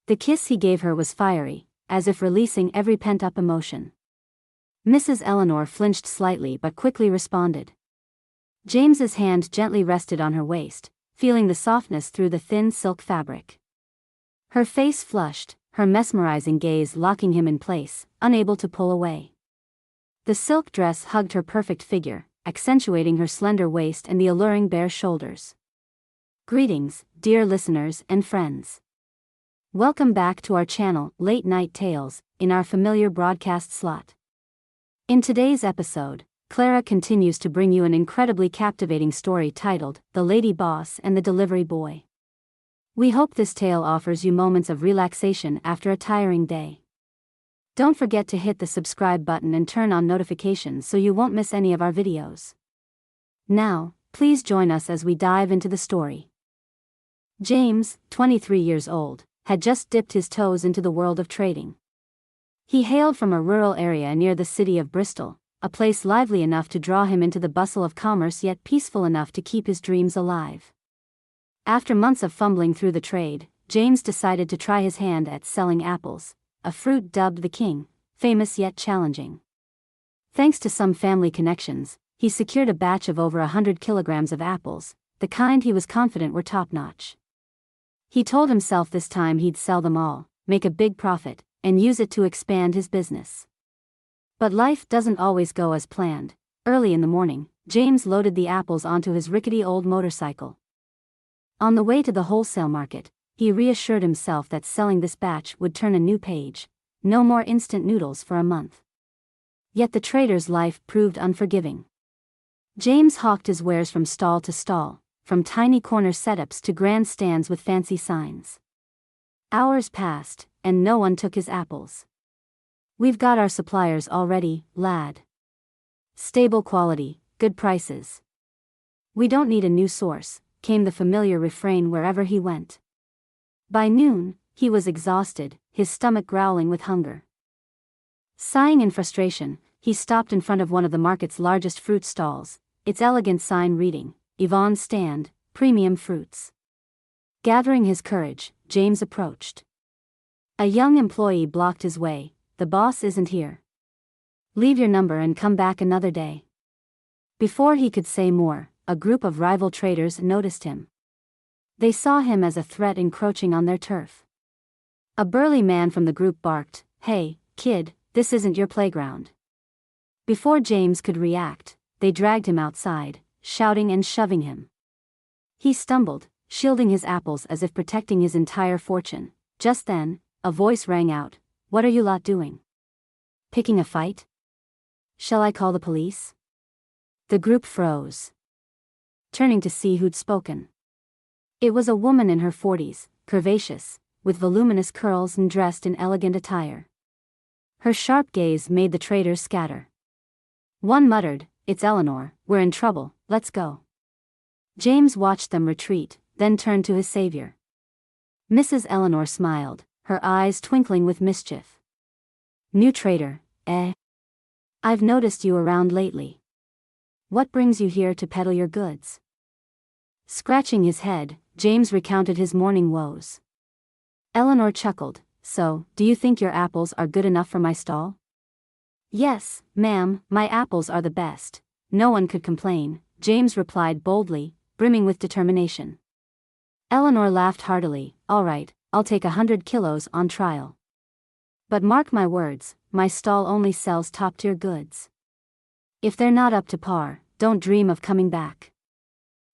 The kiss he gave her was fiery, as if releasing every pent-up emotion. Mrs. Eleanor flinched slightly but quickly responded. James's hand gently rested on her waist, feeling the softness through the thin silk fabric. Her face flushed, her mesmerizing gaze locking him in place, unable to pull away. The silk dress hugged her perfect figure, accentuating her slender waist and the alluring bare shoulders. Greetings, dear listeners and friends. Welcome back to our channel, Late Night Tales, in our familiar broadcast slot. In today's episode, Clara continues to bring you an incredibly captivating story titled, The Lady Boss and the Delivery Boy. We hope this tale offers you moments of relaxation after a tiring day. Don't forget to hit the subscribe button and turn on notifications so you won't miss any of our videos. Now, please join us as we dive into the story. James, 23 years old, had just dipped his toes into the world of trading. He hailed from a rural area near the city of Bristol, a place lively enough to draw him into the bustle of commerce yet peaceful enough to keep his dreams alive. After months of fumbling through the trade, James decided to try his hand at selling apples, a fruit dubbed the king, famous yet challenging. Thanks to some family connections, he secured a batch of over 100 kilograms of apples, the kind he was confident were top-notch. He told himself this time he'd sell them all, make a big profit, and use it to expand his business. But life doesn't always go as planned. Early in the morning, James loaded the apples onto his rickety old motorcycle. On the way to the wholesale market, he reassured himself that selling this batch would turn a new page, no more instant noodles for a month. Yet the trader's life proved unforgiving. James hawked his wares from stall to stall, from tiny corner setups to grand stands with fancy signs. Hours passed, and no one took his apples. "We've got our suppliers already, lad. Stable quality, good prices. We don't need a new source," came the familiar refrain wherever he went. By noon, he was exhausted, his stomach growling with hunger. Sighing in frustration, he stopped in front of one of the market's largest fruit stalls, its elegant sign reading, Yvonne's Stand, Premium Fruits. Gathering his courage, James approached. A young employee blocked his way. "The boss isn't here. Leave your number and come back another day." Before he could say more, a group of rival traders noticed him. They saw him as a threat encroaching on their turf. A burly man from the group barked, "Hey, kid, this isn't your playground." Before James could react, they dragged him outside, shouting and shoving him. He stumbled, shielding his apples as if protecting his entire fortune. Just then, a voice rang out, "What are you lot doing? Picking a fight? Shall I call the police?" The group froze, turning to see who'd spoken. It was a woman in her 40s, curvaceous, with voluminous curls and dressed in elegant attire. Her sharp gaze made the traders scatter. One muttered, "It's Eleanor, we're in trouble, let's go." James watched them retreat, then turned to his savior. Mrs. Eleanor smiled, her eyes twinkling with mischief. "New trader, eh? I've noticed you around lately. What brings you here to peddle your goods?" Scratching his head, James recounted his morning woes. Eleanor chuckled, "So, do you think your apples are good enough for my stall?" "Yes, ma'am, my apples are the best. No one could complain," James replied boldly, brimming with determination. Eleanor laughed heartily. "All right, I'll take 100 kilos on trial. But mark my words, my stall only sells top-tier goods. If they're not up to par, don't dream of coming back."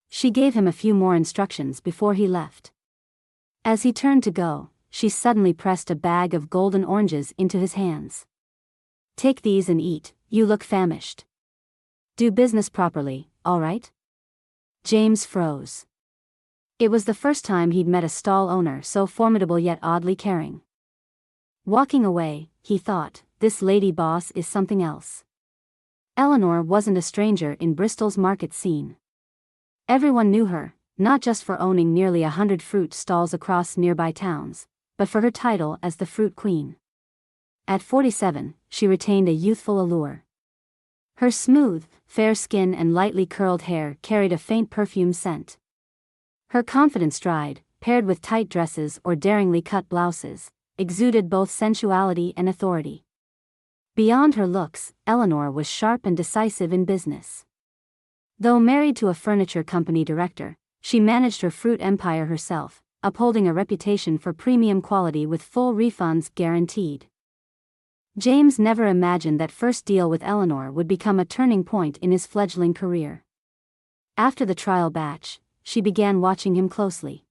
She gave him a few more instructions before he left. As he turned to go, she suddenly pressed a bag of golden oranges into his hands. "Take these and eat, you look famished. Do business properly, all right?" James froze. It was the first time he'd met a stall owner so formidable yet oddly caring. Walking away, he thought, this lady boss is something else. Eleanor wasn't a stranger in Bristol's market scene. Everyone knew her, not just for owning nearly 100 fruit stalls across nearby towns, but for her title as the Fruit Queen. At 47, she retained a youthful allure. Her smooth, fair skin and lightly curled hair carried a faint perfume scent. Her confident stride, paired with tight dresses or daringly cut blouses, exuded both sensuality and authority. Beyond her looks, Eleanor was sharp and decisive in business. Though married to a furniture company director, she managed her fruit empire herself, upholding a reputation for premium quality with full refunds guaranteed. James never imagined that first deal with Eleanor would become a turning point in his fledgling career. After the trial batch, she began watching him closely.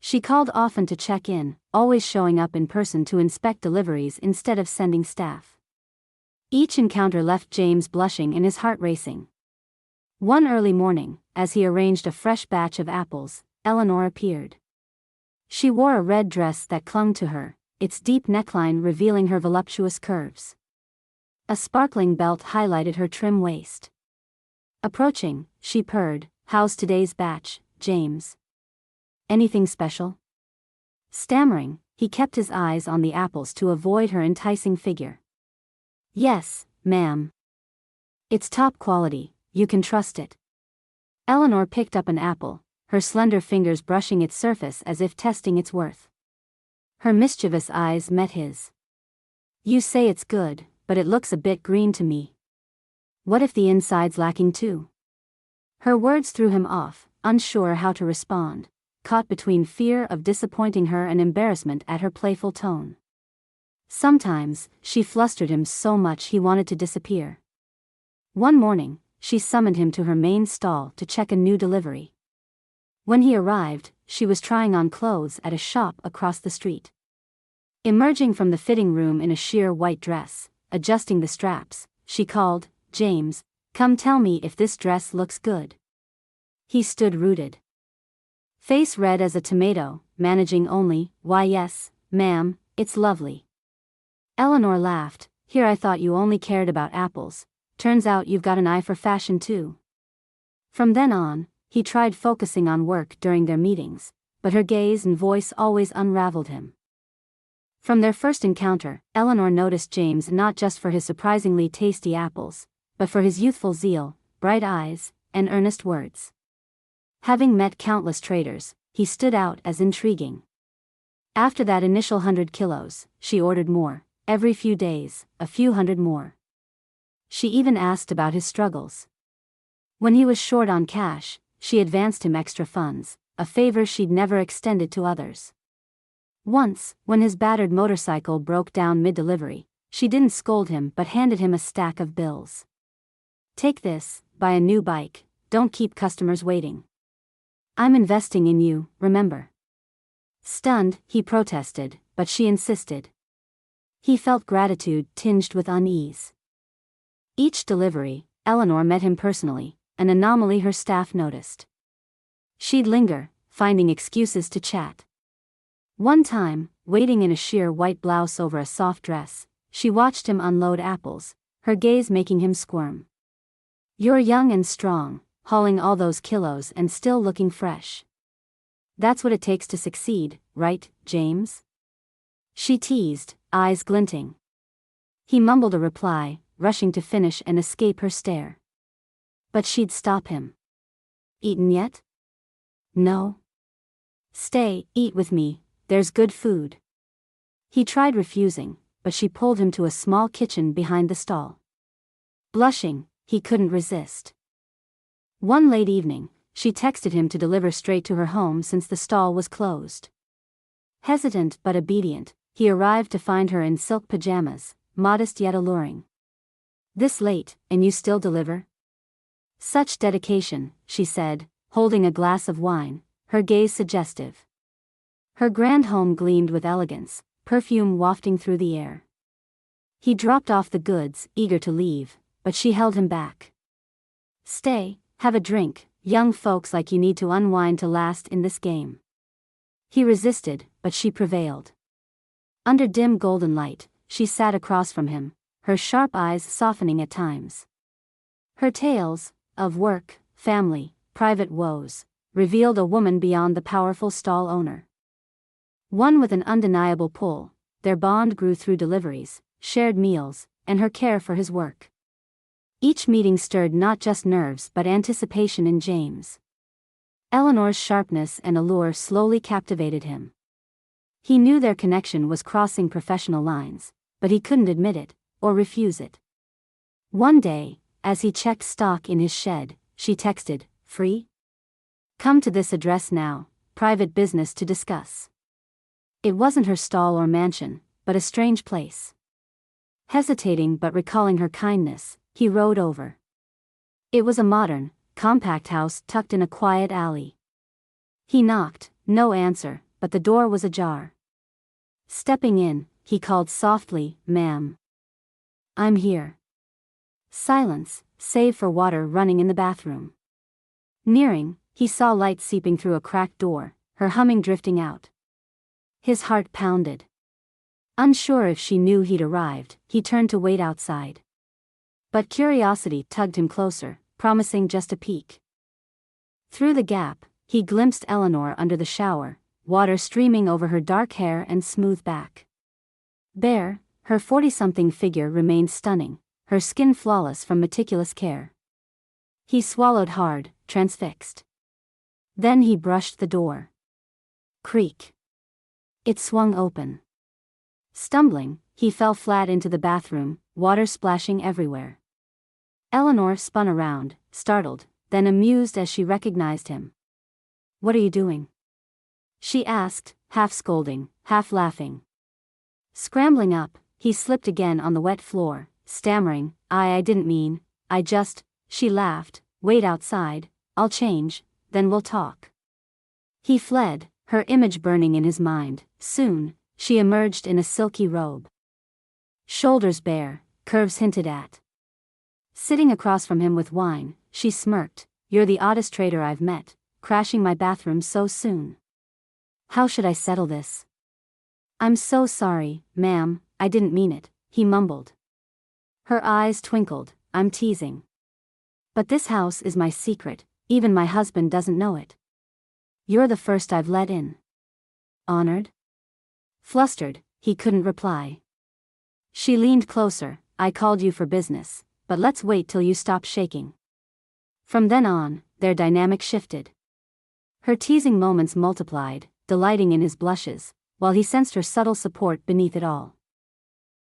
She called often to check in, always showing up in person to inspect deliveries instead of sending staff. Each encounter left James blushing and his heart racing. One early morning, as he arranged a fresh batch of apples, Eleanor appeared. She wore a red dress that clung to her, its deep neckline revealing her voluptuous curves. A sparkling belt highlighted her trim waist. Approaching, she purred, "How's today's batch, James? Anything special?" Stammering, he kept his eyes on the apples to avoid her enticing figure. "Yes, ma'am. It's top quality, you can trust it." Eleanor picked up an apple, her slender fingers brushing its surface as if testing its worth. Her mischievous eyes met his. "You say it's good, but it looks a bit green to me. What if the inside's lacking too?" Her words threw him off, unsure how to respond, caught between fear of disappointing her and embarrassment at her playful tone. Sometimes, she flustered him so much he wanted to disappear. One morning, she summoned him to her main stall to check a new delivery. When he arrived, she was trying on clothes at a shop across the street. Emerging from the fitting room in a sheer white dress, adjusting the straps, she called, "James, come tell me if this dress looks good." He stood rooted. Face red as a tomato, managing only, "Why yes, ma'am, it's lovely." Eleanor laughed, "Here I thought you only cared about apples, turns out you've got an eye for fashion too." From then on, he tried focusing on work during their meetings, but her gaze and voice always unraveled him. From their first encounter, Eleanor noticed James not just for his surprisingly tasty apples, but for his youthful zeal, bright eyes, and earnest words. Having met countless traders, he stood out as intriguing. After that initial 100 kilos, she ordered more, every few days, a few hundred more. She even asked about his struggles. When he was short on cash, she advanced him extra funds, a favor she'd never extended to others. Once, when his battered motorcycle broke down mid-delivery, she didn't scold him but handed him a stack of bills. "Take this, buy a new bike, don't keep customers waiting. I'm investing in you, remember." Stunned, he protested, but she insisted. He felt gratitude tinged with unease. Each delivery, Eleanor met him personally, an anomaly her staff noticed. She'd linger, finding excuses to chat. One time, waiting in a sheer white blouse over a soft dress, she watched him unload apples, her gaze making him squirm. "You're young and strong, hauling all those kilos and still looking fresh. That's what it takes to succeed, right, James?" She teased, eyes glinting. He mumbled a reply, rushing to finish and escape her stare. But she'd stop him. "Eaten yet?" "No." "Stay, eat with me, there's good food." He tried refusing, but she pulled him to a small kitchen behind the stall. Blushing, he couldn't resist. One late evening, she texted him to deliver straight to her home since the stall was closed. Hesitant but obedient, he arrived to find her in silk pajamas, modest yet alluring. "This late, and you still deliver?" "Such dedication," she said, holding a glass of wine, her gaze suggestive. Her grand home gleamed with elegance, perfume wafting through the air. He dropped off the goods, eager to leave, but she held him back. "Stay, have a drink, young folks like you need to unwind to last in this game." He resisted, but she prevailed. Under dim golden light, she sat across from him, her sharp eyes softening at times. Her tales, of work, family, private woes, revealed a woman beyond the powerful stall owner. One with an undeniable pull, their bond grew through deliveries, shared meals, and her care for his work. Each meeting stirred not just nerves but anticipation in James. Eleanor's sharpness and allure slowly captivated him. He knew their connection was crossing professional lines, but he couldn't admit it, or refuse it. One day, as he checked stock in his shed, she texted, "Free? Come to this address now, private business to discuss." It wasn't her stall or mansion, but a strange place. Hesitating but recalling her kindness, he rode over. It was a modern, compact house tucked in a quiet alley. He knocked, no answer, but the door was ajar. Stepping in, he called softly, "Ma'am. I'm here." Silence, save for water running in the bathroom. Nearing, he saw light seeping through a cracked door, her humming drifting out. His heart pounded. Unsure if she knew he'd arrived, he turned to wait outside. But curiosity tugged him closer, promising just a peek. Through the gap, he glimpsed Eleanor under the shower, water streaming over her dark hair and smooth back. Bare, her 40-something figure remained stunning, her skin flawless from meticulous care. He swallowed hard, transfixed. Then he brushed the door. Creak. It swung open. Stumbling, he fell flat into the bathroom, water splashing everywhere. Eleanor spun around, startled, then amused as she recognized him. "What are you doing?" she asked, half scolding, half laughing. Scrambling up, he slipped again on the wet floor, stammering, I didn't mean, I just," she laughed, "wait outside, I'll change, then we'll talk." He fled, her image burning in his mind. Soon, she emerged in a silky robe. Shoulders bare, curves hinted at. Sitting across from him with wine, she smirked, "You're the oddest traitor I've met, crashing my bathroom so soon. How should I settle this?" "I'm so sorry, ma'am, I didn't mean it," he mumbled. Her eyes twinkled, "I'm teasing. But this house is my secret, even my husband doesn't know it. You're the first I've let in." "Honored?" Flustered, he couldn't reply. She leaned closer, "I called you for business, but let's wait till you stop shaking." From then on, their dynamic shifted. Her teasing moments multiplied, delighting in his blushes, while he sensed her subtle support beneath it all.